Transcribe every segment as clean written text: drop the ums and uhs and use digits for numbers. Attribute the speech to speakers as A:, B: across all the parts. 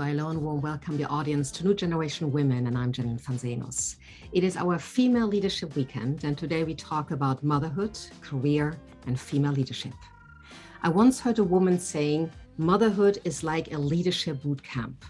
A: So hello and warm welcome the audience to New Generation Women, and I'm Janine van Zenos. It is our Female Leadership Weekend, and today we talk about motherhood, career, and female leadership. I once heard a woman saying, motherhood is like a leadership boot camp.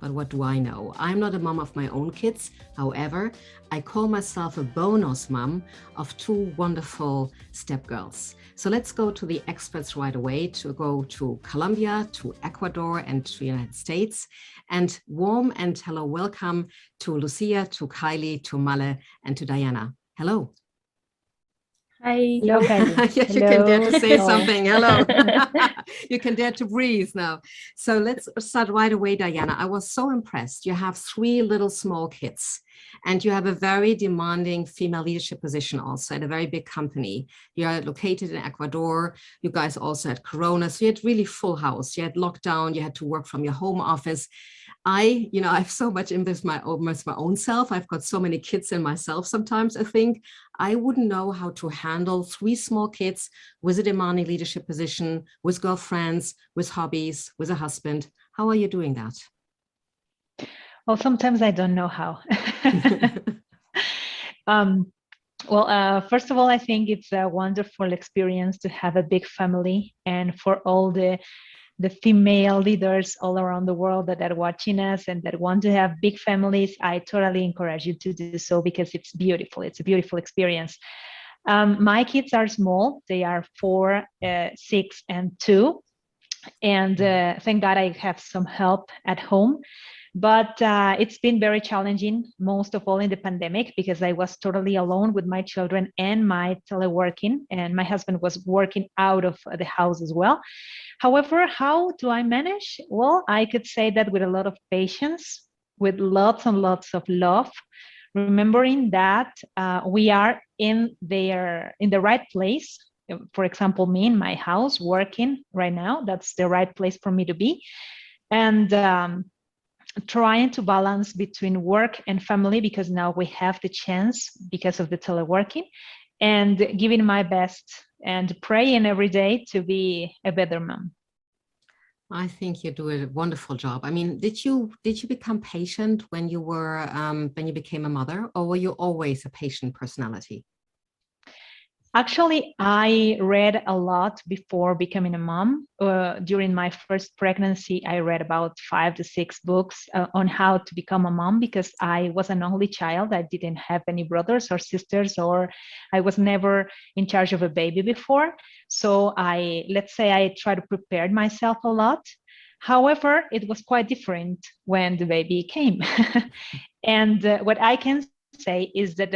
A: But what do I know? I'm not a mom of my own kids. However, I call myself a bonus mom of two wonderful stepgirls. So let's go to the experts right away, to go to Colombia, to Ecuador, and to the United States. And warm and hello, welcome to Lucia, to Kylie, to Male, and to Diana. Hello.
B: Hi.
A: Hello. Yes, you can dare to say something. Hello. You can dare to breathe now. So let's start right away, Diana. I was so impressed. You have three little small kids, and you have a very demanding female leadership position also at a very big company. You are located in Ecuador. You guys also had Corona. So you had really full house. You had lockdown. You had to work from your home office. I have so much in this my own self. I've got so many kids in myself. Sometimes I think I wouldn't know how to handle three small kids with a demanding leadership position, with girlfriends, with hobbies, with a husband. How are you doing that?
B: Well, sometimes I don't know how. First of all, I think it's a wonderful experience to have a big family, and for all the female leaders all around the world that are watching us and that want to have big families, I totally encourage you to do so because it's beautiful. It's a beautiful experience. My kids are small. They are 4, 6, and 2. And thank God I have some help at home. But it's been very challenging, most of all in the pandemic, because I was totally alone with my children and my teleworking, and my husband was working out of the house as well. However, how do I manage? Well, I could say that with a lot of patience, with lots and lots of love, remembering that we are in the right place. For example, me in my house working right now, that's the right place for me to be. And trying to balance between work and family, because now we have the chance because of the teleworking, and giving my best and praying every day to be a better mom.
A: I think you do a wonderful job. I mean, did you become patient when you became a mother, or were you always a patient personality?
B: Actually, I read a lot before becoming a mom. During my first pregnancy, I read about 5 to 6 books on how to become a mom, because I was an only child. I didn't have any brothers or sisters, or I was never in charge of a baby before. So let's say I tried to prepare myself a lot. However, it was quite different when the baby came. And what I can say is that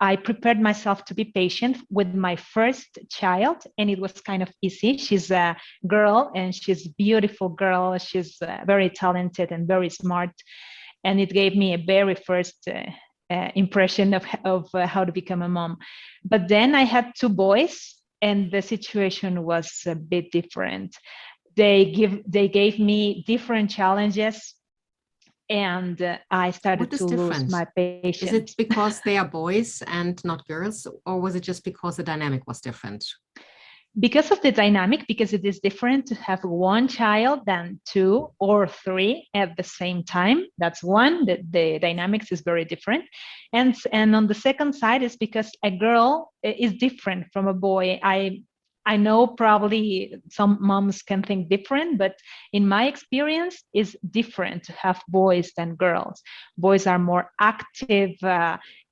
B: I prepared myself to be patient with my first child, and it was kind of easy. She's a girl, and she's a beautiful girl. She's very talented and very smart. And it gave me a very first impression of how to become a mom. But then I had 2 boys, and the situation was a bit different. They gave me different challenges, and I started to lose my patience.
A: Is it because they are boys and not girls, or was it just because the dynamic was different?
B: Because of the dynamic, because it is different to have 1 child than 2 or 3 at the same time. That's one. The dynamics is very different. And on the second side is because a girl is different from a boy. I know probably some moms can think different, but in my experience, it's different to have boys than girls. Boys are more active.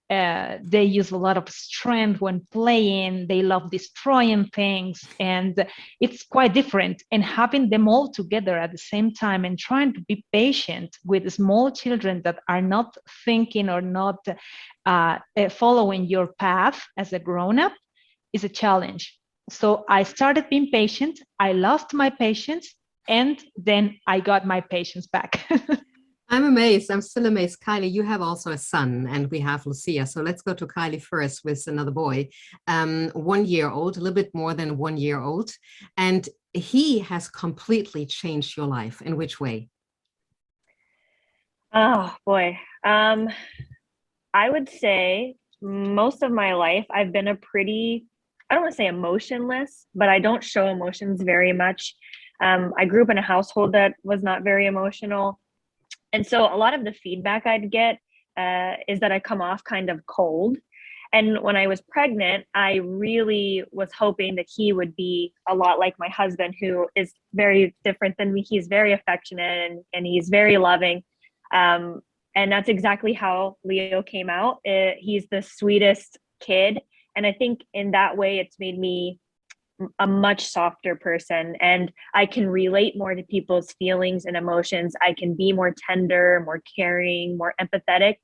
B: They use a lot of strength when playing. They love destroying things, and it's quite different. And having them all together at the same time and trying to be patient with small children that are not thinking or not following your path as a grown-up is a challenge. So I started being patient. I lost my patience, and then I got my patience back.
A: I'm amazed. I'm still amazed. Kylie, you have also a son, and we have Lucia. So let's go to Kylie first with another boy, 1 year old, a little bit more than 1 year old. And he has completely changed your life. In which way?
C: Oh, boy. I would say most of my life, I've been I don't want to say emotionless, but I don't show emotions very much. I grew up in a household that was not very emotional. And so a lot of the feedback I'd get is that I come off kind of cold. And when I was pregnant, I really was hoping that he would be a lot like my husband, who is very different than me. He's very affectionate and he's very loving. And that's exactly how Leo came out. He's the sweetest kid. And I think in that way, it's made me a much softer person, and I can relate more to people's feelings and emotions. I can be more tender, more caring, more empathetic.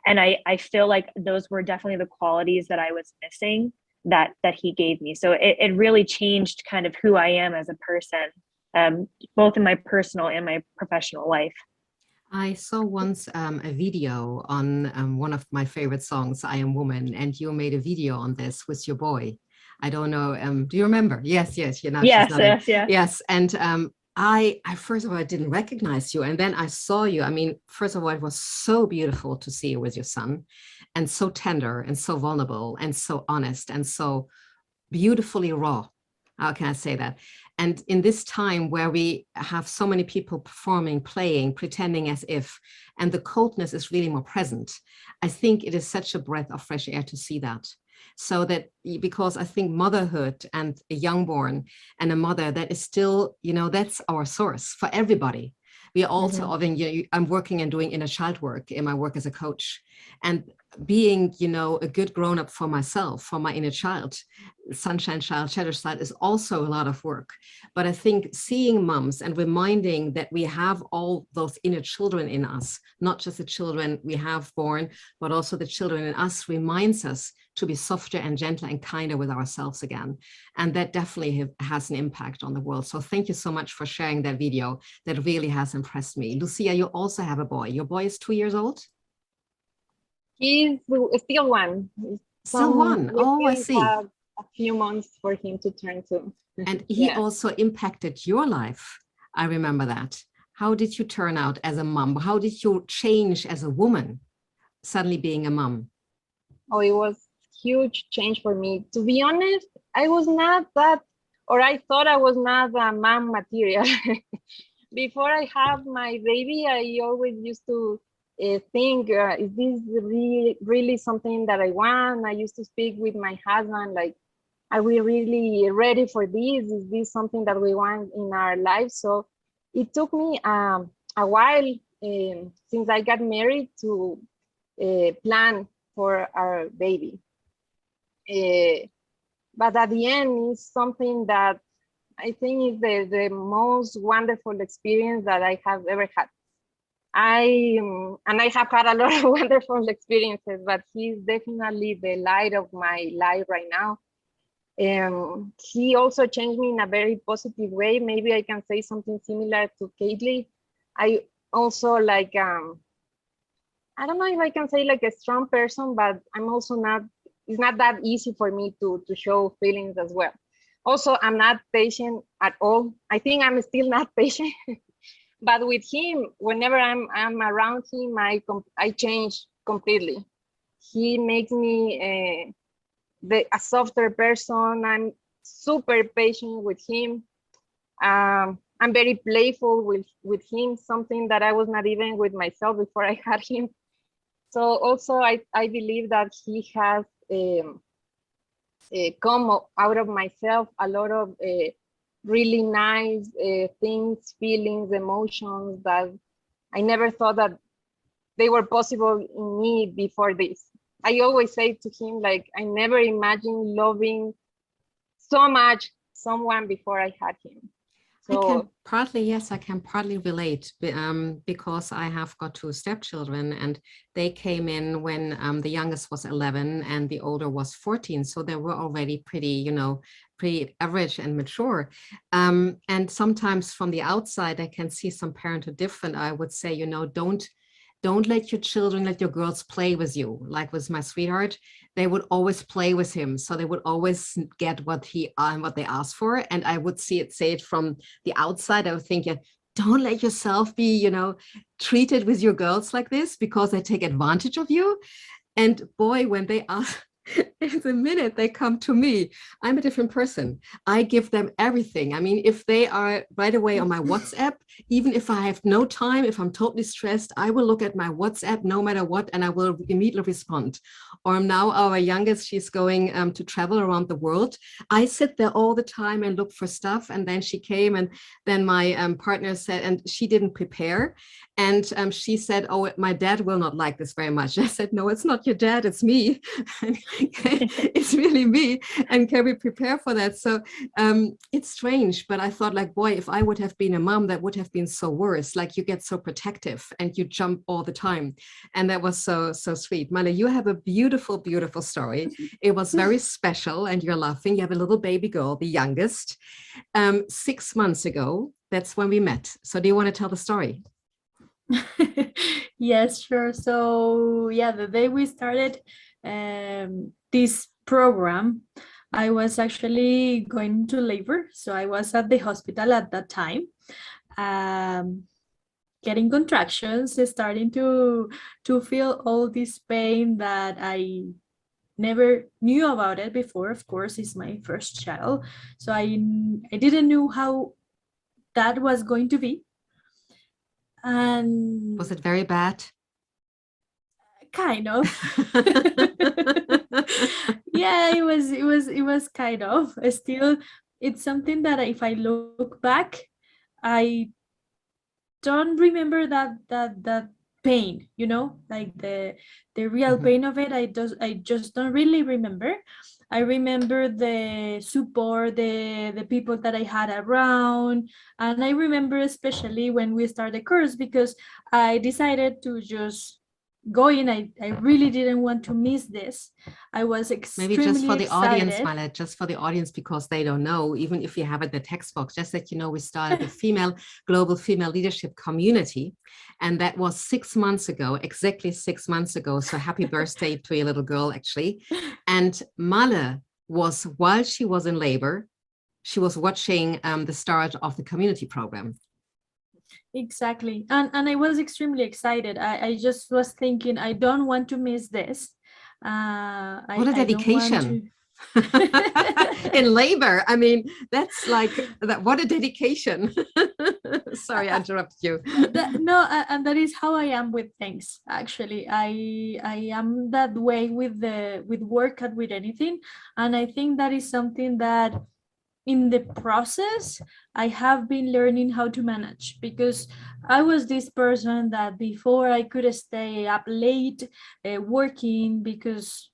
C: And I feel like those were definitely the qualities that I was missing that he gave me. So it really changed kind of who I am as a person, both in my personal and my professional life.
A: I saw once a video on one of my favorite songs, I Am Woman, and you made a video on this with your boy. I don't know. Do you remember? Yes, you know. Yes. And I first of all, I didn't recognize you. And then I saw you. I mean, first of all, it was so beautiful to see you with your son, and so tender and so vulnerable and so honest and so beautifully raw. How can I say that? And in this time where we have so many people performing, playing, pretending as if, and the coldness is really more present, I think it is such a breath of fresh air to see that. So that, because I think motherhood and a youngborn and a mother, that is still, you know, that's our source for everybody. We are also, I'm working and doing inner child work in my work as a coach, and being, you know, a good grown up for myself, for my inner child, sunshine child, shadow child, is also a lot of work. But I think seeing moms and reminding that we have all those inner children in us, not just the children we have born, but also the children in us, reminds us to be softer and gentler and kinder with ourselves again. And that definitely has an impact on the world. So thank you so much for sharing that video. That really has impressed me. Lucia, you also have a boy. Your boy is 2 years old?
D: He's still one.
A: Still one. Oh, I see.
D: A few months for him to turn 2.
A: And he also impacted your life. I remember that. How did you turn out as a mom? How did you change as a woman, suddenly being a mom?
D: Oh, it was huge change for me. To be honest, I was not that, or I thought I was not a mom material. Before I have my baby, I always used to think, is this really something that I want? I used to speak with my husband, like, are we really ready for this? Is this something that we want in our lives? So it took me a while since I got married to plan for our baby. But at the end, it's something that I think is the most wonderful experience that I have ever had. And I have had a lot of wonderful experiences, but he's definitely the light of my life right now. He also changed me in a very positive way. Maybe I can say something similar to Kaylee. I also like, I don't know if I can say like a strong person, but I'm also not, it's not that easy for me to show feelings as well. Also, I'm not patient at all. I think I'm still not patient. But with him, whenever I'm around him, I change completely. He makes me a softer person. I'm super patient with him. I'm very playful with him, something that I was not even with myself before I had him. So also, I believe that he has come out of myself a lot of really nice things, feelings, emotions that I never thought that they were possible in me before this. I always say to him, like, I never imagined loving so much someone before I had him. So
A: I can partly relate because I have got 2 stepchildren, and they came in when the youngest was 11 and the older was 14. So they were already pretty, pretty average and mature. And sometimes from the outside, I can see some parenthood different. I would say, don't let your children, let your girls play with you. Like with my sweetheart, they would always play with him. So they would always get what they asked for. And I would say it from the outside. I would think, don't let yourself be, treated with your girls like this because they take advantage of you. And boy, when they the minute they come to me, I'm a different person. I give them everything. I mean, if they are right away on my WhatsApp, even if I have no time, if I'm totally stressed, I will look at my WhatsApp no matter what, and I will immediately respond. Or now our youngest, she's going to travel around the world. I sit there all the time and look for stuff. And then she came, and then my partner said, and she didn't prepare. And she said, oh, my dad will not like this very much. I said, no, it's not your dad, it's me. It's really me. And can we prepare for that? So it's strange, but I thought like, boy, if I would have been a mom, that would have been so worse. Like you get so protective and you jump all the time. And that was so sweet. Male, you have a beautiful, beautiful story. It was very special, and you're laughing. You have a little baby girl, the youngest. 6 months ago, that's when we met. So do you want to tell the story?
E: Yes, sure. So yeah, the day we started this program, I was actually going to labor. So I was at the hospital at that time, getting contractions, starting to feel all this pain that I never knew about it before. Of course, it's my first child. So I didn't know how that was going to be. And
A: was it very bad?
E: Kind of. Yeah, it was kind of. Still, it's something that if I look back, I don't remember that pain, like the real pain of it. I just don't really remember. I remember the support, the people that I had around, and I remember especially when we started the course, because I decided to just go in. I really didn't want to miss this. I was extremely
A: maybe just for the
E: excited.
A: audience, Mala, just for the audience, because they don't know, even if you have it in the text box, just that you know, we started the global female leadership community, and that was 6 months ago, exactly 6 months ago. So happy birthday to your little girl, actually. And Mala was, while she was in labor, she was watching the start of the community program.
E: Exactly. And I was extremely excited. I just was thinking, I don't want to miss this.
A: What a dedication. In labor. I mean, that's like that. What a dedication. Sorry, I interrupted you.
E: And that is how I am with things. Actually, I am that way with work and with anything. And I think that is something that in the process, I have been learning how to manage, because I was this person that before I could stay up late working because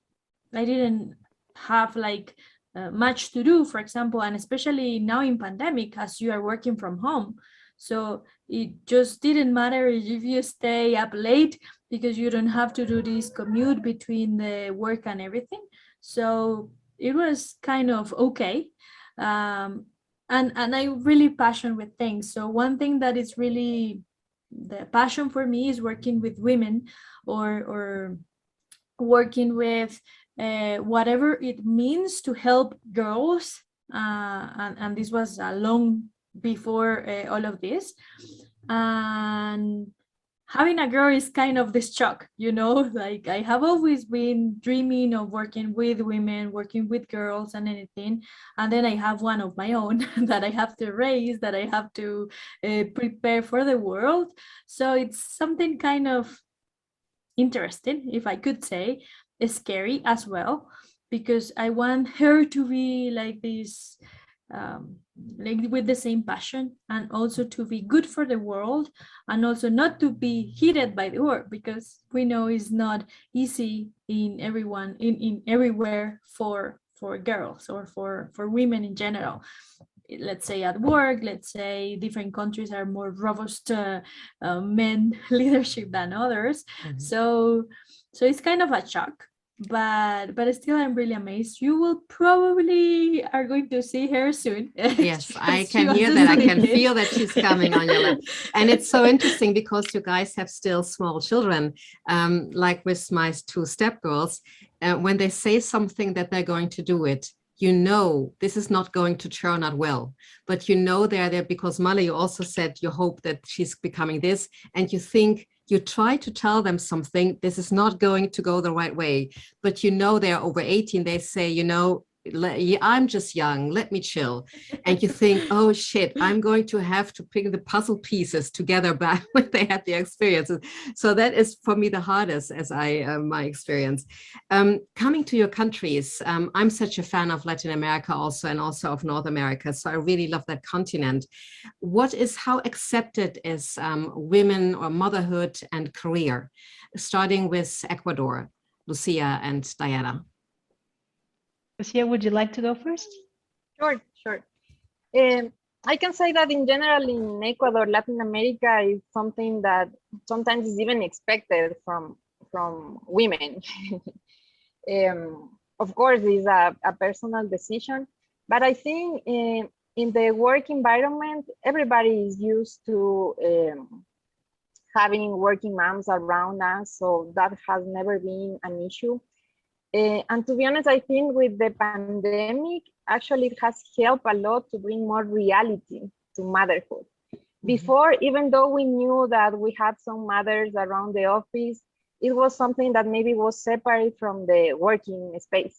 E: I didn't have like much to do, for example, and especially now in pandemic, as you are working from home. So it just didn't matter if you stay up late, because you don't have to do this commute between the work and everything. So it was kind of okay. And I'm really passionate with things. So one thing that is really the passion for me is working with women, or working with whatever it means to help girls. And this was long before all of this. And having a girl is kind of this shock, like I have always been dreaming of working with women, working with girls and anything. And then I have one of my own that I have to raise, that I have to prepare for the world. So it's something kind of interesting, if I could say, scary as well, because I want her to be like this, like with the same passion, and also to be good for the world, and also not to be heated by the work, because we know it's not easy in everyone, in everywhere for girls, or for women in general. Let's say at work, let's say different countries are more robust men leadership than others. Mm-hmm. So it's kind of a shock. But still, I'm really amazed. You will probably are going to see her soon.
A: Yes, I can hear that. I can feel that she's coming on your lap. And it's so interesting because you guys have still small children, like with my two stepgirls. When they say something that they're going to do it, this is not going to turn out well, but they're there because Mala, you also said you hope that she's becoming this, and you think You try to tell them something, this is not going to go the right way, but you know they're over 18, they say, you know, I'm just young, let me chill. And you think, oh shit, I'm going to have to bring the puzzle pieces together back when they had the experiences. So that is for me the hardest, as my experience. Coming to your countries, I'm such a fan of Latin America also, and also of North America. So I really love that continent. How accepted is women or motherhood and career? Starting with Ecuador, Lucia and Diana.
B: Lucia, would you like to go first?
D: Sure. I can say that in general in Ecuador, Latin America is something that sometimes is even expected from women. Of course, it's a personal decision, but I think in the work environment, everybody is used to having working moms around us, so that has never been an issue. And to be honest, I think with the pandemic, actually it has helped a lot to bring more reality to motherhood. Before, even though we knew that we had some mothers around the office, it was something that maybe was separate from the working space.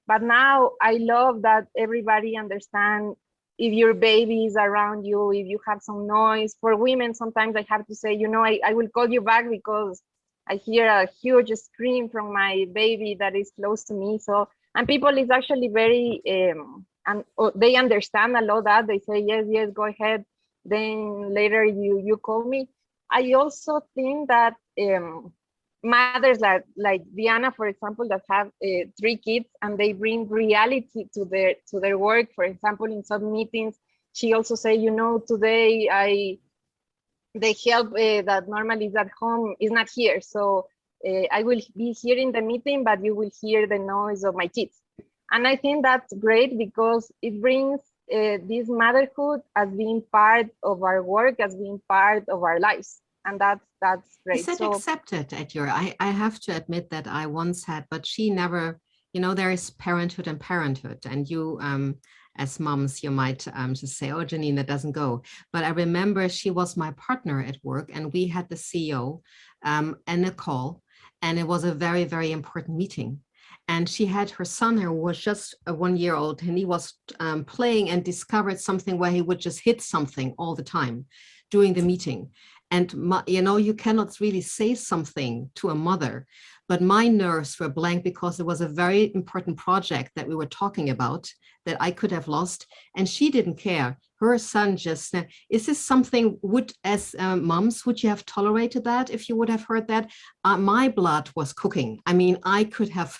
D: But now I love that everybody understands if your baby is around you, if you have some noise. For women, sometimes I have to say, you know, I will call you back because I hear a huge scream from my baby that is close to me. So, and people is actually very, and they understand a lot that they say, yes, go ahead. Then later you call me. I also think that mothers like Diana, for example, that have 3 kids and they bring reality to their work. For example, in some meetings, she also say, you know, today the help that normally is at home is not here. So I will be here in the meeting, but you will hear the noise of my kids. And I think that's great because it brings this motherhood as being part of our work, as being part of our lives. And that's great.
A: Is it accepted at your, I have to admit that I once had, but she never, you know, there is parenthood and parenthood, and you, as moms, you might just say, oh, Janine, that doesn't go. But I remember she was my partner at work and we had the CEO and a call, and it was a very, very important meeting. And she had her son who was just 1 year old, and he was playing and discovered something where he would just hit something all the time during the meeting. And, you know, you cannot really say something to a mother, but my nerves were blank because it was a very important project that we were talking about that I could have lost. And she didn't care. Her son just said, is this something, as moms, would you have tolerated that if you would have heard that? My blood was cooking. I mean, I could have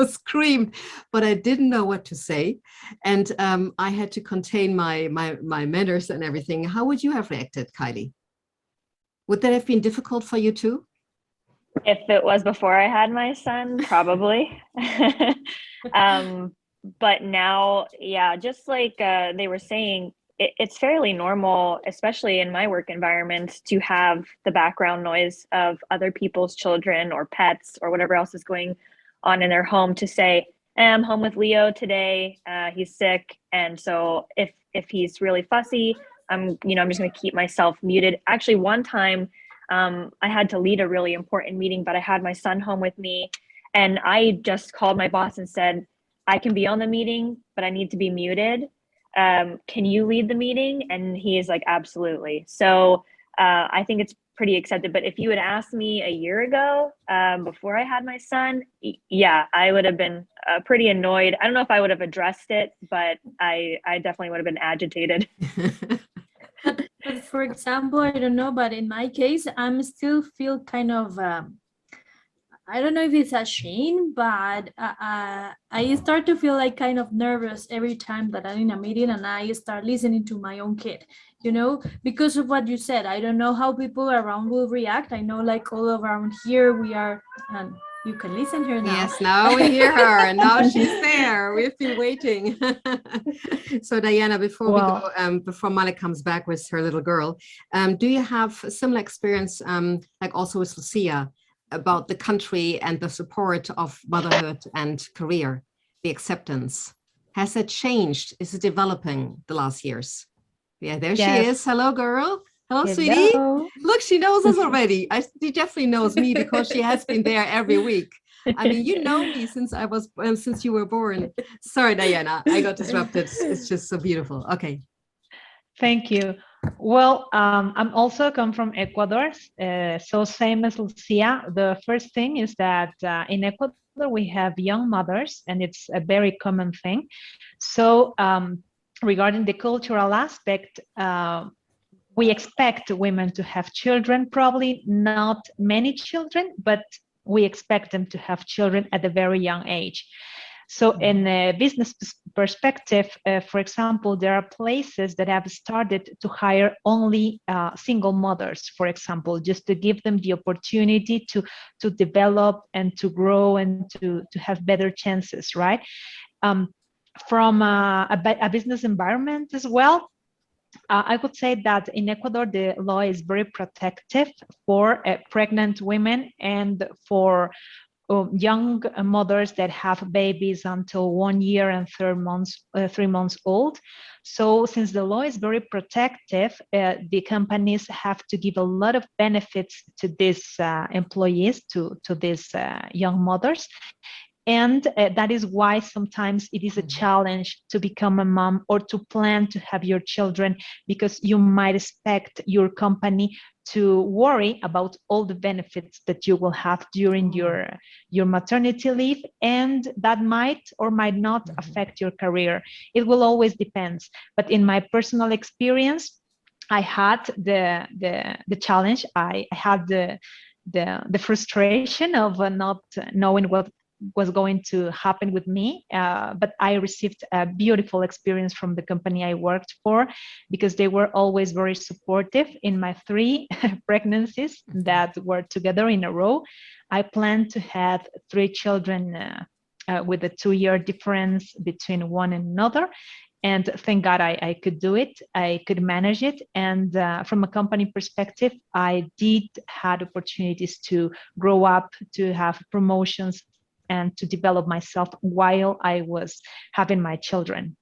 A: screamed, but I didn't know what to say. And I had to contain my manners and everything. How would you have reacted, Kylie? Would that have been difficult for you too?
C: If it was before I had my son, probably. But now, yeah, just like they were saying, it's fairly normal, especially in my work environment, to have the background noise of other people's children or pets or whatever else is going on in their home, to say, I'm home with Leo today, he's sick. And so if he's really fussy, I'm just going to keep myself muted. Actually, one time I had to lead a really important meeting, but I had my son home with me, and I just called my boss and said, I can be on the meeting, but I need to be muted. Can you lead the meeting? And he is like, absolutely. So I think it's pretty accepted. But if you had asked me a year ago, before I had my son, yeah, I would have been pretty annoyed. I don't know if I would have addressed it, but I definitely would have been agitated.
E: But for example, I don't know, but in my case, I'm still feel kind of, I don't know if it's a shame, but I start to feel like kind of nervous every time that I'm in a meeting and I start listening to my own kid, you know, because of what you said. I don't know how people around will react. I know like all around here we are, you can listen here now.
A: Yes, now we hear her, and now she's there. We've been waiting. So Diana, before we go, before Malik comes back with her little girl, do you have a similar experience, like also with Lucia, about the country and the support of motherhood and career, the acceptance? Has it changed? Is it developing the last years? Yeah, there she is. Hello, girl. Hello, sweetie.
B: Hello.
A: Look, she knows us already. She definitely knows me because she has been there every week. I mean, you know me since since you were born. Sorry, Diana, I got disrupted. It's just so beautiful. Okay.
B: Thank you. Well, I'm also come from Ecuador. So same as Lucia, the first thing is that in Ecuador, we have young mothers, and it's a very common thing. So regarding the cultural aspect, we expect women to have children, probably not many children, but we expect them to have children at a very young age. So in a business perspective, for example, there are places that have started to hire only single mothers, for example, just to give them the opportunity to develop and to grow and to have better chances, right? From a business environment as well, I would say that in Ecuador, the law is very protective for pregnant women and for young mothers that have babies until 1 year and 3 months old. So since the law is very protective, the companies have to give a lot of benefits to these employees, to these young mothers. And that is why sometimes it is a challenge to become a mom or to plan to have your children, because you might expect your company to worry about all the benefits that you will have during your maternity leave, and that might or might not affect your career. It will always depend. But in my personal experience, I had the challenge. I had the frustration of not knowing what was going to happen with me, but I received a beautiful experience from the company I worked for, because they were always very supportive in my 3 pregnancies that were together in a row. I planned to have 3 children with a 2-year difference between one and another. And thank God I could do it. I could manage it. And from a company perspective, I did have opportunities to grow up, to have promotions, and to develop myself while I was having my children.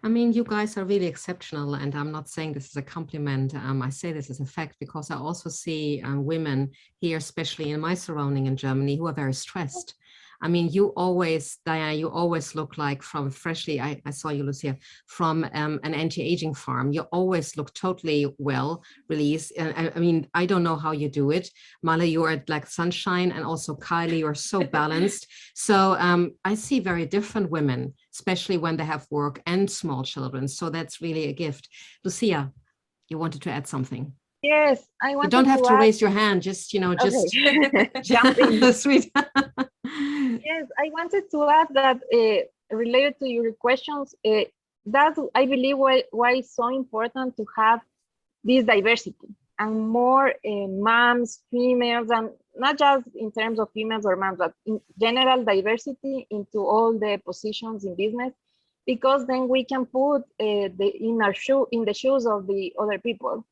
A: I mean, you guys are really exceptional, and I'm not saying this as a compliment. I say this as a fact because I also see women here, especially in my surrounding in Germany, who are very stressed. I mean, you always, Diana, you always look like from freshly, I saw you, Lucia, from an anti-aging farm. You always look totally well released. I mean, I don't know how you do it. Mala, you are like sunshine, and also Kylie, you're so balanced. So I see very different women, especially when they have work and small children. So that's really a gift. Lucia, you wanted to add something?
D: Yes, I want.
A: You don't have to raise your hand. Just just
D: jump in.
A: Sweet.
D: Yes, I wanted to add that related to your questions, that I believe why it's so important to have this diversity and more moms, females, and not just in terms of females or moms, but in general diversity into all the positions in business, because then we can put in the shoes of the other people.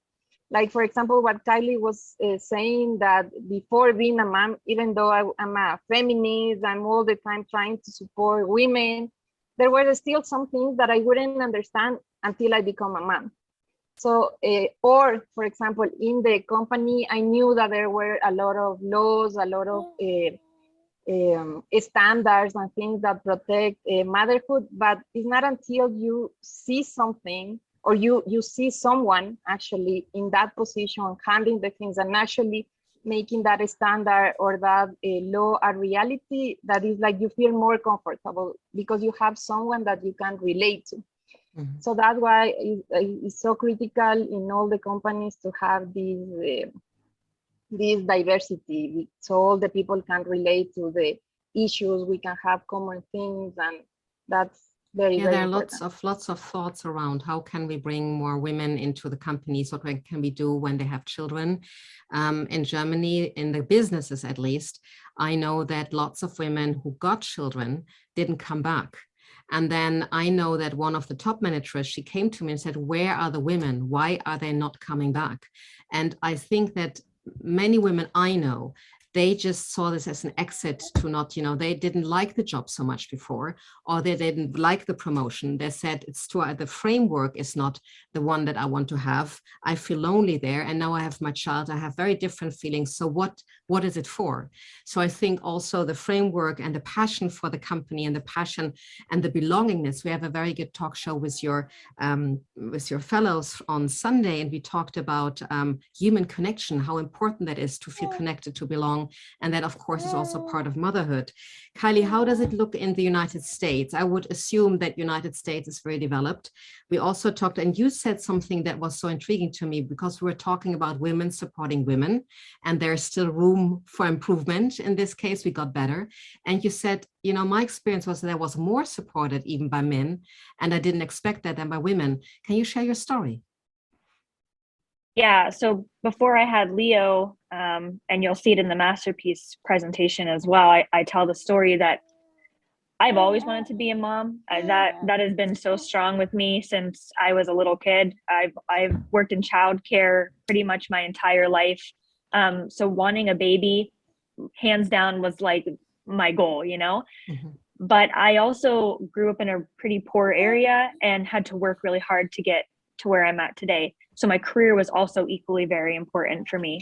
D: Like, for example, what Kylie was saying, that before being a mom, even though I'm a feminist, I'm all the time trying to support women, there were still some things that I wouldn't understand until I become a mom. So, or for example, in the company, I knew that there were a lot of laws, a lot of standards and things that protect motherhood, but it's not until you see something or you see someone actually in that position handling the things and actually making that a standard or that law a reality, that is like you feel more comfortable because you have someone that you can relate to. Mm-hmm. So that's why it's so critical in all the companies to have this diversity, so all the people can relate to the issues, we can have common things, and that's very, very
A: there are
D: important.
A: lots of thoughts around how can we bring more women into the companies, what can we do when they have children. In Germany, in the businesses at least, I know that lots of women who got children didn't come back. And then I know that one of the top managers, she came to me and said, where are the women? Why are they not coming back? And I think that many women I know, they just saw this as an exit to not, they didn't like the job so much before, or they didn't like the promotion. They said the framework is not the one that I want to have. I feel lonely there. And now I have my child. I have very different feelings. So what is it for? So I think also the framework and the passion for the company and the passion and the belongingness. We have a very good talk show with your fellows on Sunday, and we talked about human connection, how important that is to feel connected, to belong. And that, of course, is also part of motherhood. Kylie, how does it look in the United States? I would assume that United States is very developed. We also talked, and you said something that was so intriguing to me, because we were talking about women supporting women, and there's still room for improvement. In this case, we got better. And you said, my experience was that I was more supported even by men, and I didn't expect that, than by women. Can you share your story?
C: Yeah, so before I had Leo, and you'll see it in the masterpiece presentation as well, I tell the story that I've always wanted to be a mom. That has been so strong with me since I was a little kid. I've worked in childcare pretty much my entire life. So wanting a baby, hands down, was like my goal, Mm-hmm. But I also grew up in a pretty poor area and had to work really hard to get to where I'm at today. So my career was also equally very important for me.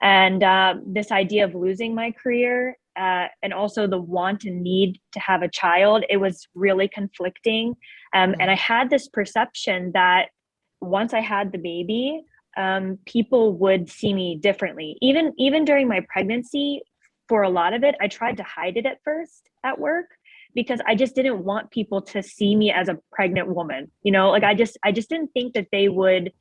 C: And this idea of losing my career and also the want and need to have a child, it was really conflicting. And I had this perception that once I had the baby, people would see me differently. Even during my pregnancy, for a lot of it, I tried to hide it at first at work, because I just didn't want people to see me as a pregnant woman. Like I just didn't think that they would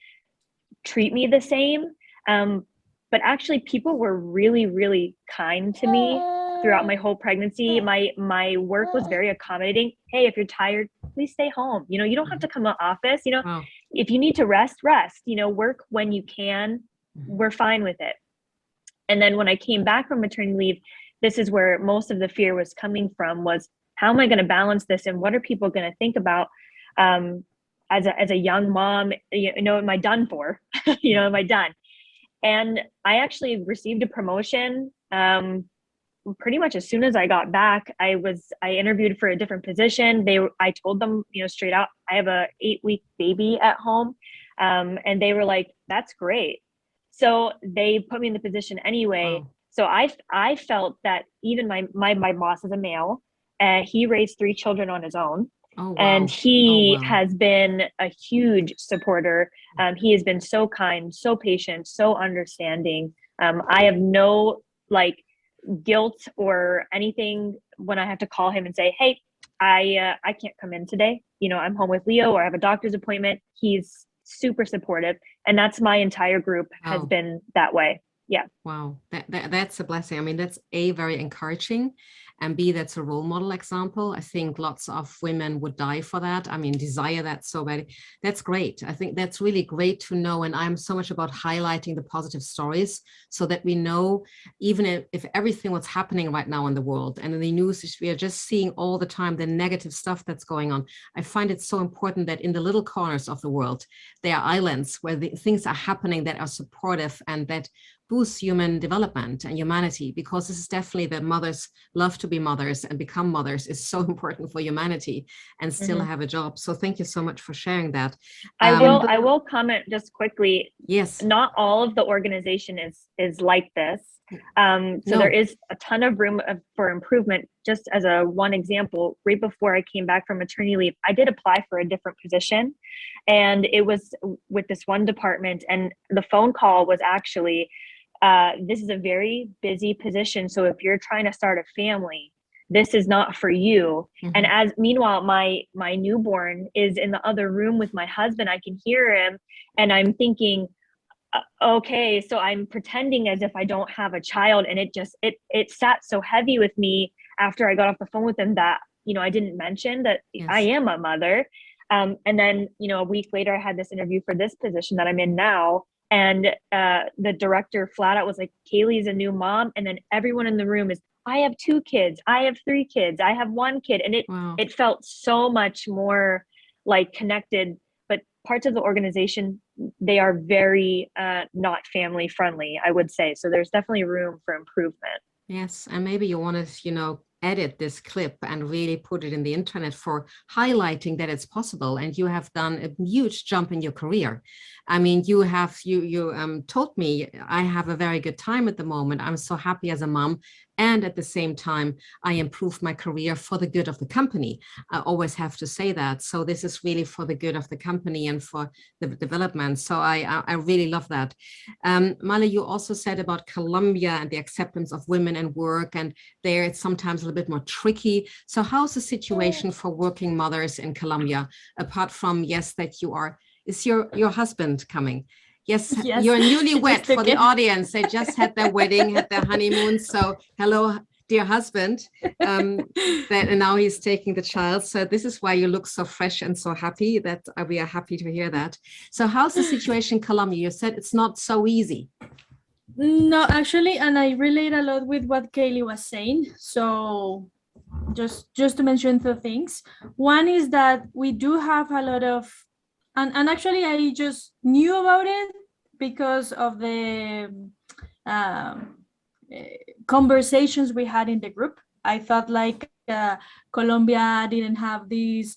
C: treat me the same. But actually people were really, really kind to me throughout my whole pregnancy. My work was very accommodating. Hey, if you're tired, please stay home. You don't have to come to the office. Wow. If you need to rest, work when you can. We're fine with it. And then when I came back from maternity leave, this is where most of the fear was coming from, was how am I going to balance this? And what are people going to think about as a young mom? Am I done for? Am I done? And I actually received a promotion pretty much as soon as I got back. I interviewed for a different position. I told them, straight out, I have a 8-week baby at home. And they were like, that's great. So they put me in the position anyway. Wow. So I felt that even my boss is a male, and he raised 3 children on his own. Oh, wow. And he has been a huge supporter. He has been so kind, so patient, so understanding. I have no guilt or anything when I have to call him and say, hey, I can't come in today. I'm home with Leo, or I have a doctor's appointment. He's super supportive. And that's my entire group has been that way. Yeah. Wow.
A: That's a blessing. I mean, that's very encouraging, and B, that's a role model example. I think lots of women would die for that. I mean, desire that so badly. That's great. I think that's really great to know. And I'm so much about highlighting the positive stories, so that we know, even if everything what's happening right now in the world and in the news, we are just seeing all the time the negative stuff that's going on. I find it so important that in the little corners of the world, there are islands where things are happening that are supportive and that boost human development and humanity, because this is definitely that mothers love to be mothers and become mothers is so important for humanity, and still have a job. So thank you so much for sharing that.
C: I will comment just quickly.
A: Yes.
C: Not all of the organization is like this. There is a ton of room for improvement. Just as one example, right before I came back from maternity leave, I did apply for a different position, and it was with this one department, and the phone call was actually, this is a very busy position. So if you're trying to start a family, this is not for you. Mm-hmm. And meanwhile, my newborn is in the other room with my husband. I can hear him, and I'm thinking, okay, so I'm pretending as if I don't have a child. And it sat so heavy with me after I got off the phone with him that, I didn't mention that I am a mother. And then, a week later, I had this interview for this position that I'm in now. And the director flat out was like, Kaylee's a new mom. And then everyone in the room is, I have 2 kids. I have 3 kids. I have 1 kid. And it felt so much more like connected. But parts of the organization, they are very not family friendly, I would say. So there's definitely room for improvement.
A: Yes, and maybe you want to, edit this clip and really put it in the internet for highlighting that it's possible. And you have done a huge jump in your career. I mean, you told me I have a very good time at the moment. I'm so happy as a mom. And at the same time, I improved my career for the good of the company. I always have to say that. So this is really for the good of the company and for the development. So I really love that. Male, you also said about Colombia and the acceptance of women in work, and there it's sometimes a little bit more tricky. So how's the situation for working mothers in Colombia, apart from, yes, that is your husband coming? Yes,
E: Yes.
A: you're newlywed for the
E: Okay.
A: audience. They just had their wedding, had their honeymoon. So hello, dear husband. And now he's taking the child. So this is why you look so fresh and so happy. That we are happy to hear that. So how's the situation in Colombia? You said it's not so easy.
E: No, actually, and I relate a lot with what Kaylee was saying. So just to mention two things. One is that we do have a lot of, and actually I just knew about it because of the conversations we had in the group. I thought like Colombia didn't have this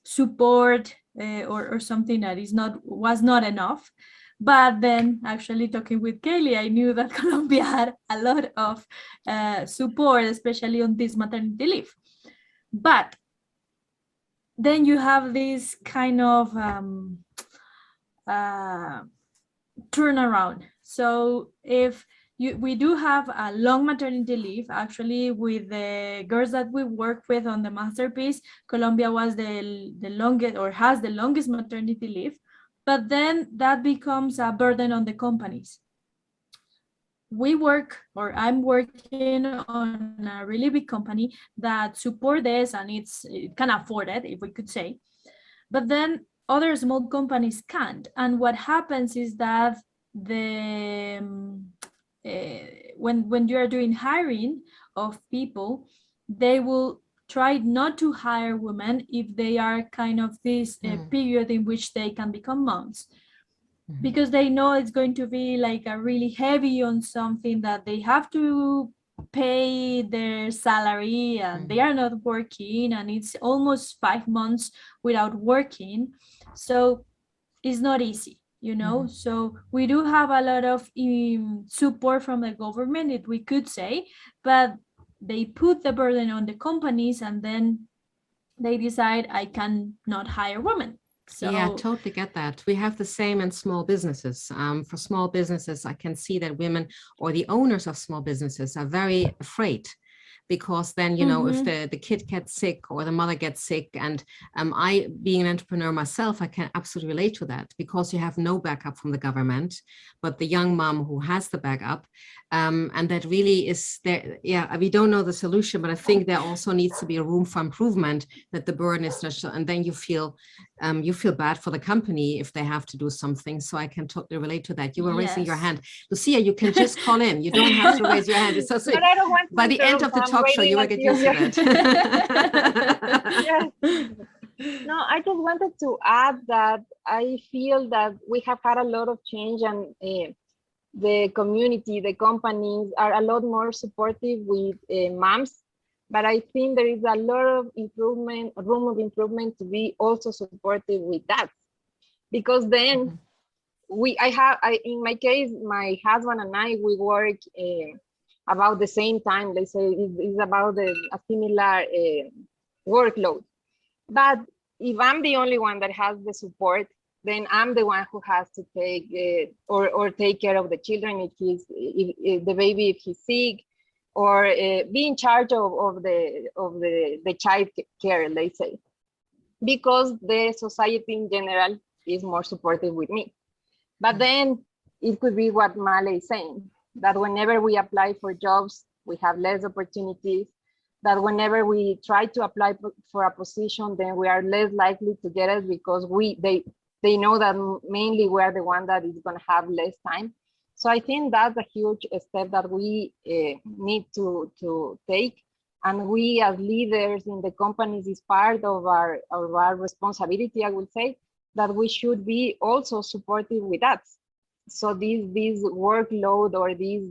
E: support or something that was not enough. But then actually talking with Kaylee, I knew that Colombia had a lot of support, especially on this maternity leave. But then you have this kind of turnaround. So if we do have a long maternity leave, actually with the girls that we work with on the masterpiece, Colombia was the longest, or has the longest maternity leave, but then that becomes a burden on the companies. I'm working on a really big company that support this, and it can afford it, if we could say, but then other small companies can't. And what happens is that when you are doing hiring of people, they will try not to hire women if they are kind of this period in which they can become moms, because they know it's going to be like a really heavy on something that they have to pay their salary, and they are not working, and it's almost 5 months without working. So it's not easy, So we do have a lot of support from the government, if we could say, but they put the burden on the companies, and then they decide I can not hire women. So
A: yeah, totally get that. We have the same in small businesses. For small businesses, I can see that women or the owners of small businesses are very afraid, because then, if the kid gets sick or the mother gets sick, and I, being an entrepreneur myself, I can absolutely relate to that, because you have no backup from the government, but the young mom who has the backup, and that really is there. Yeah, we don't know the solution, but I think there also needs to be a room for improvement, that the burden is not, and then you feel bad for the company if they have to do something. So I can totally relate to that. You were raising your hand. Lucia, you can just call in. You don't have to raise your hand. It's so sweet.
D: But I don't want to.
A: By the end of the talk show, you will get used to that.
D: Yes. No, I just wanted to add that I feel that we have had a lot of change, and the community, the companies are a lot more supportive with moms. But I think there is a lot of room of improvement to be also supportive with that, because then in my case, my husband and I, we work about the same time. Let's say it's about a similar workload. But if I'm the only one that has the support, then I'm the one who has to take or take care of the children if the baby, if he's sick, or be in charge of the child care, let's say, because the society in general is more supportive with me. But then it could be what Male is saying, that whenever we apply for jobs, we have less opportunities, that whenever we try to apply for a position, then we are less likely to get it, because they know that mainly we are the one that is going to have less time. So I think that's a huge step that we need to take. And we as leaders in the companies is part of our responsibility, I would say, that we should be also supportive with that. So these workload or these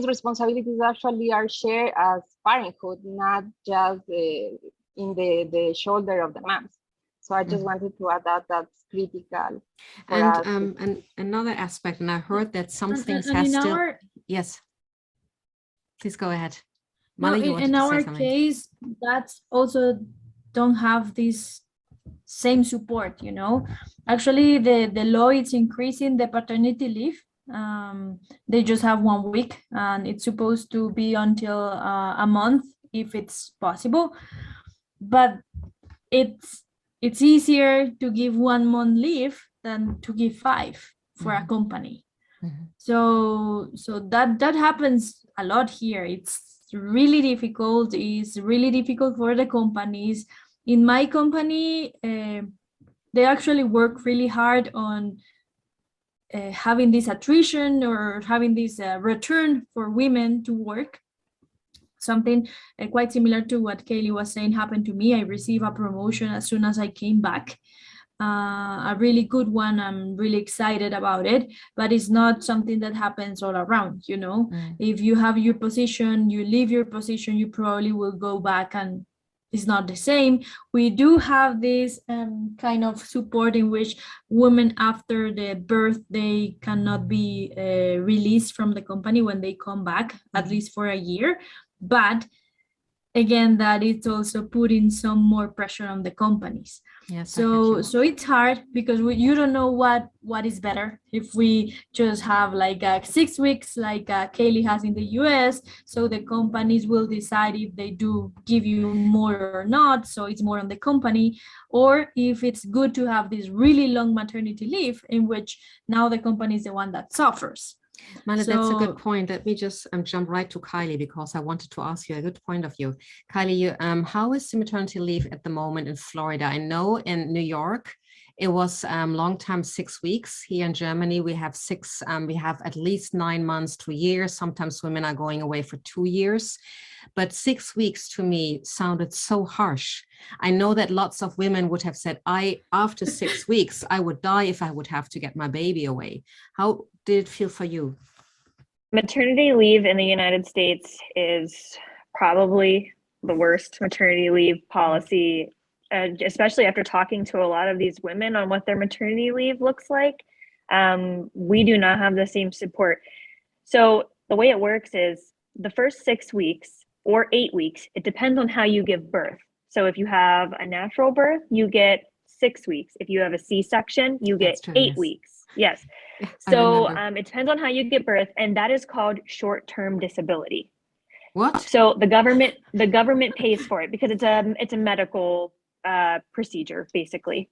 D: responsibilities actually are shared as parenthood, not just in the shoulder of the moms. So I just wanted to add that's critical for us.
A: And another aspect, and I heard that some things
E: and
A: have
E: in
A: still.
E: our,
A: Yes, please go ahead.
E: no,
A: Molly, you wanted
E: in
A: to say
E: our
A: something.
E: case, that's also don't have this same support, you know. Actually, the law is increasing the paternity leave. They just have 1 week, and it's supposed to be until a month if it's possible. But it's easier to give 1 month leave than to give 5 for a company. So that happens a lot here. It's really difficult. It's really difficult for the companies. In my company, they actually work really hard on having this attrition or having this return for women to work. Something quite similar to what Kaylee was saying happened to me. I received a promotion as soon as I came back. A really good one. I'm really excited about it, but it's not something that happens all around, you know. If you have your position, you leave your position, you probably will go back and it's not the same. We do have this kind of support in which women after the birth, they cannot be released from the company when they come back, at least for a year. But again, that it's also putting some more pressure on the companies.
A: Yes,
E: so it's hard because you don't know what is better. If we just have like 6 weeks like Kaylee has in the US, so the companies will decide if they do give you more or not, so it's more on the company, or if it's good to have this really long maternity leave in which now the company is the one that suffers.
A: Mala, that's a good point. Let me just jump right to Kylie, because I wanted to ask you a good point of view. Kylie, how is the maternity leave at the moment in Florida? I know in New York, it was long time 6 weeks. Here in Germany, we have we have at least 9 months to a year. Sometimes women are going away for 2 years. But 6 weeks to me sounded so harsh. I know that lots of women would have said, after 6 weeks, I would die if I would have to get my baby away. How did it feel for you?
C: Maternity leave in the United States is probably the worst maternity leave policy, especially after talking to a lot of these women on what their maternity leave looks like. We do not have the same support. So the way it works is the first 6 weeks or 8 weeks, it depends on how you give birth. So if you have a natural birth, you get 6 weeks. If you have a C-section, you get 8 weeks. Yes. So it depends on how you get birth, and that is called short-term disability.
A: What?
C: So the government pays for it because it's a medical procedure, basically.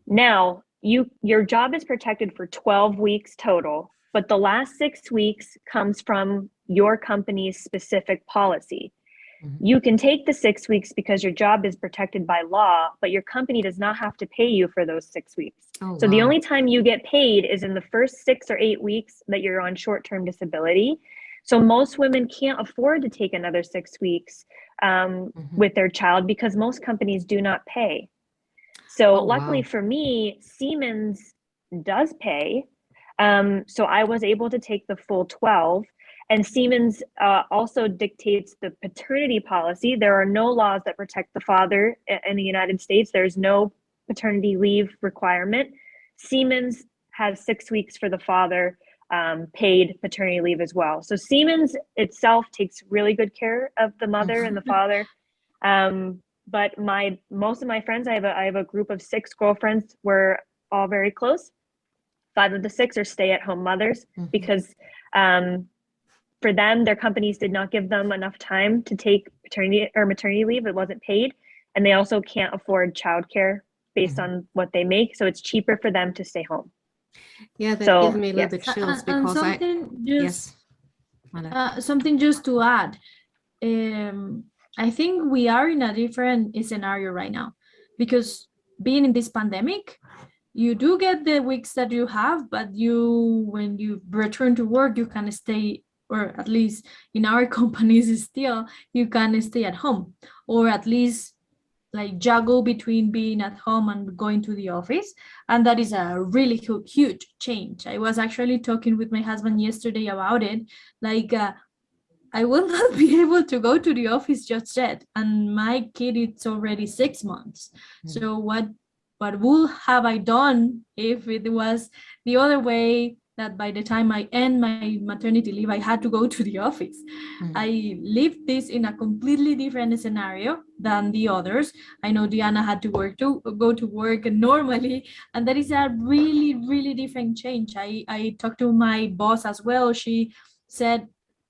C: Now, your job is protected for 12 weeks total, but the last 6 weeks comes from your company's specific policy. You can take the 6 weeks because your job is protected by law, but your company does not have to pay you for those 6 weeks. So the only time you get paid is in the first 6 or 8 weeks that you're on short-term disability. So most women can't afford to take another 6 weeks with their child because most companies do not pay. So luckily for me, Siemens does pay. So I was able to take the full 12. And Siemens also dictates the paternity policy. There are no laws that protect the father in the United States. There's no paternity leave requirement. Siemens has 6 weeks for the father, paid paternity leave as well. So Siemens itself takes really good care of the mother and the father. But most of my friends, I have a group of 6 girlfriends. We're all very close. 5 of the 6 are stay-at-home mothers because for them, their companies did not give them enough time to take paternity or maternity leave. It wasn't paid. And they also can't afford childcare based on what they make. So it's cheaper for them to stay home.
A: Yeah, that gives me a little bit chills because
E: something just to add. I think we are in a different scenario right now because being in this pandemic, you do get the weeks that you have, but when you return to work, you can stay or at least in our companies still, you can stay at home, or at least like juggle between being at home and going to the office. And that is a really huge change. I was actually talking with my husband yesterday about it. Like, I will not be able to go to the office just yet. And my kid is already 6 months. So what would have I done if it was the other way, that by the time I end my maternity leave, I had to go to the office? I lived this in a completely different scenario than the others. I know Diana had to go to work normally, and that is a really, really different change. I talked to my boss as well. She said,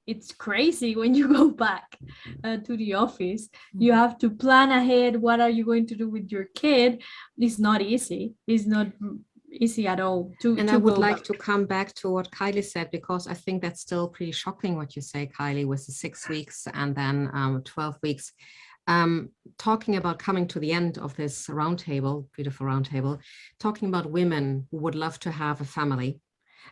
E: it's crazy when you go back to the office. You have to plan ahead. What are you going to do with your kid? It's not easy. It's not easy at all
A: I would like to come back to what Kylie said, because I think that's still pretty shocking what you say, Kylie, with the 6 weeks and then 12 weeks. Talking about coming to the end of this roundtable, beautiful roundtable, talking about women who would love to have a family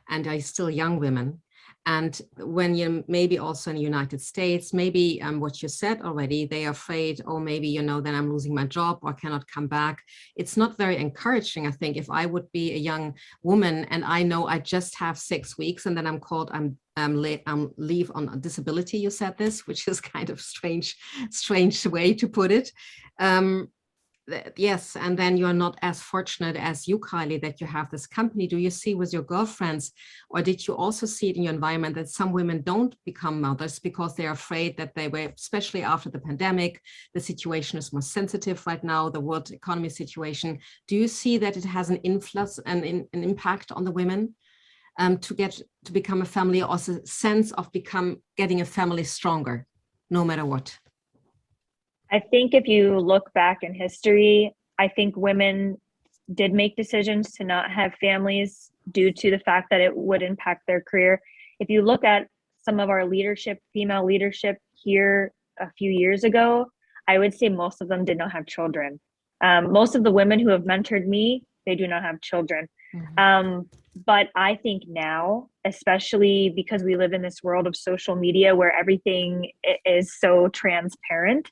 A: and are still young women. And when you maybe also in the United States, maybe what you said already, they are afraid, oh, maybe, then I'm losing my job or cannot come back. It's not very encouraging. I think if I would be a young woman and I know I just have 6 weeks and then I'm called, I'm leave on disability, you said this, which is kind of strange way to put it. Yes, and then you're not as fortunate as you, Kylie, that you have this company. Do you see with your girlfriends, or did you also see it in your environment that some women don't become mothers because they're afraid that they were, especially after the pandemic, the situation is more sensitive right now, the world economy situation. Do you see that it has an influence and an impact on the women to become a family, or a sense of getting a family stronger, no matter what?
C: I think if you look back in history, I think women did make decisions to not have families due to the fact that it would impact their career. If you look at some of our female leadership here a few years ago, I would say most of them did not have children. Most of the women who have mentored me, they do not have children. But I think now, especially because we live in this world of social media where everything is so transparent,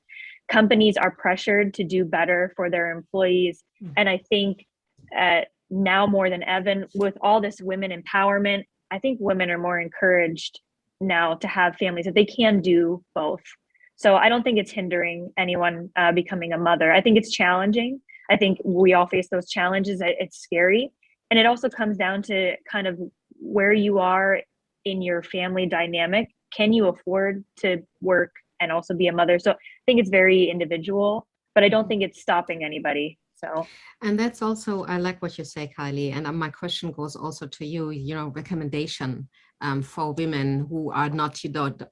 C: companies are pressured to do better for their employees. And I think now more than ever, with all this women empowerment, I think women are more encouraged now to have families, that they can do both. So I don't think it's hindering anyone becoming a mother. I think it's challenging. I think we all face those challenges. It's scary. And it also comes down to kind of where you are in your family dynamic. Can you afford to work and also be a mother? So I think it's very individual, but I don't think it's stopping anybody. So,
A: and that's also, I like what you say, Kylie. And my question goes also to you, recommendation for women who are not,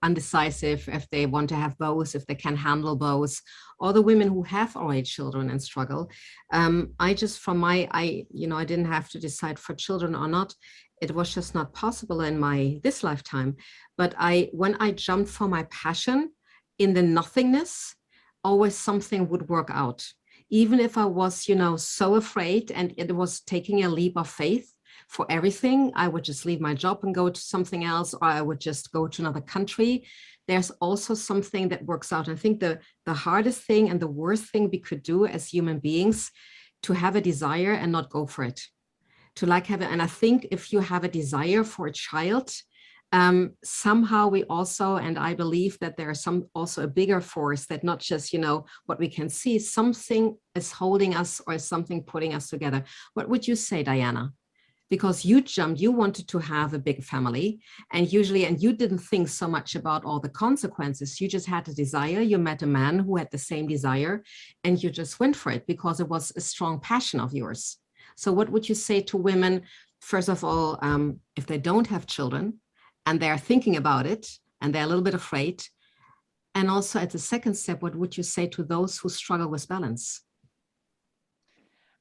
A: undecisive if they want to have both, if they can handle both, or the women who have already children and struggle. I didn't have to decide for children or not. It was just not possible in this lifetime. But when I jumped for my passion in the nothingness, always something would work out. Even if I was, so afraid and it was taking a leap of faith for everything, I would just leave my job and go to something else, or I would just go to another country. There's also something that works out. I think the hardest thing and the worst thing we could do as human beings, to have a desire and not go for it. And I think if you have a desire for a child, somehow we also, and I believe that there is also a bigger force, that not just, what we can see, something is holding us or something putting us together. What would you say, Diana? Because you wanted to have a big family, and you didn't think so much about all the consequences. You just had a desire. You met a man who had the same desire, and you just went for it because it was a strong passion of yours. So what would you say to women, first of all, if they don't have children and they're thinking about it and they're a little bit afraid? And also at the second step, what would you say to those who struggle with balance?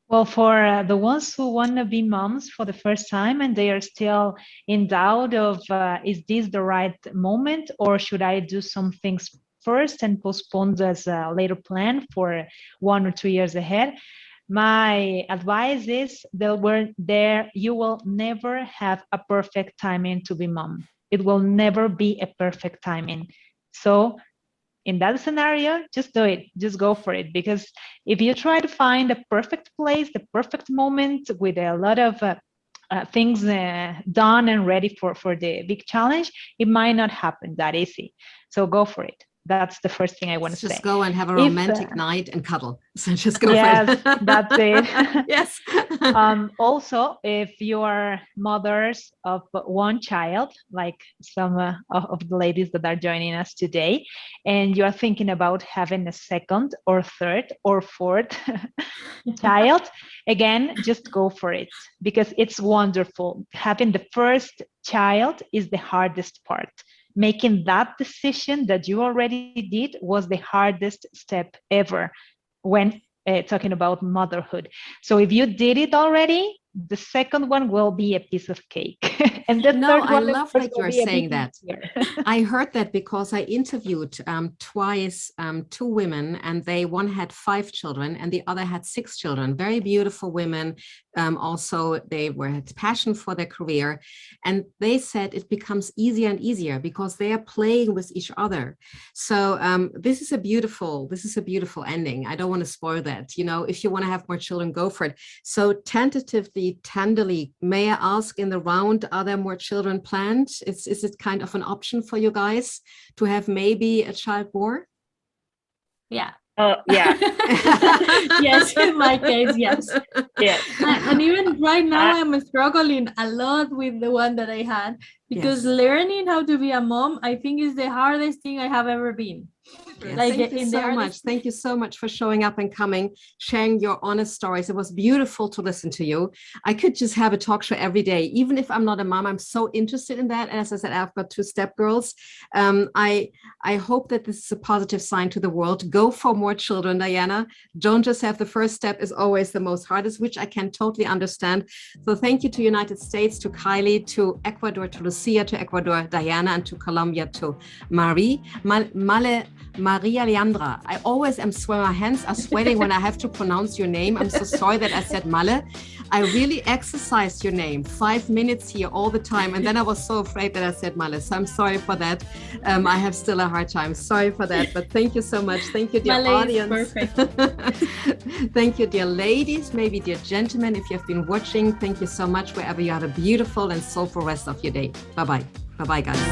B: Well, for the ones who want to be moms for the first time and they are still in doubt of, is this the right moment, or should I do some things first and postpone as a later plan for 1 or 2 years ahead? My advice is that you will never have a perfect timing to be mom. It will never be a perfect timing. So in that scenario, just do it, just go for it. Because if you try to find the perfect place, the perfect moment with a lot of things done and ready for the big challenge, it might not happen that easy. So go for it. That's the first thing I want to say.
A: Just go and have a romantic night and cuddle. So just go
B: yes,
A: for it.
B: That's it.
A: Yes.
B: Also, if you are mothers of one child, like some of the ladies that are joining us today, and you are thinking about having a second or third or fourth child, again, just go for it, because it's wonderful. Having the first child is the hardest part. Making that decision that you already did was the hardest step ever when talking about motherhood. So if you did it already, the second one will be a piece of cake. And the third one,
A: I love that you're saying that. I heard that because I interviewed twice 2 women, and one had 5 children and the other had 6 children. Very beautiful women. Also, they had passion for their career, and they said it becomes easier and easier because they are playing with each other. So this is a beautiful ending. I don't want to spoil that. You know, if you want to have more children, go for it. So tentatively, tenderly, may I ask in the round, are there more children planned? Is it kind of an option for you guys to have maybe a child more?
E: Yeah.
C: Oh, yeah.
E: Yes, in my case, yes.
C: Yeah.
E: And even right now, I'm struggling a lot with the one that I had, because learning how to be a mom, I think, is the hardest thing I have ever been.
A: Yes. Thank you so much. Thank you so much for showing up and coming, sharing your honest stories. It was beautiful to listen to you. I could just have a talk show every day. Even if I'm not a mom, I'm so interested in that. And as I said, I've got 2 stepgirls. I hope that this is a positive sign to the world. Go for more children, Diana. Don't just have the first step is always the most hardest, which I can totally understand. So thank you to United States, to Kylie, to Ecuador, to Lucia, to Ecuador, Diana, and to Colombia, to Maria Leandra. I always am sweating. My hands are sweating when I have to pronounce your name. I'm so sorry that I said Male. I really exercised your name 5 minutes here all the time. And then I was so afraid that I said Male. So I'm sorry for that. I have still a hard time. Sorry for that. But thank you so much. Thank you, dear
E: Male
A: audience.
E: Is perfect.
A: Thank you, dear ladies, maybe dear gentlemen, if you've been watching. Thank you so much wherever you have a beautiful and soulful rest of your day. Bye-bye. Bye-bye, guys.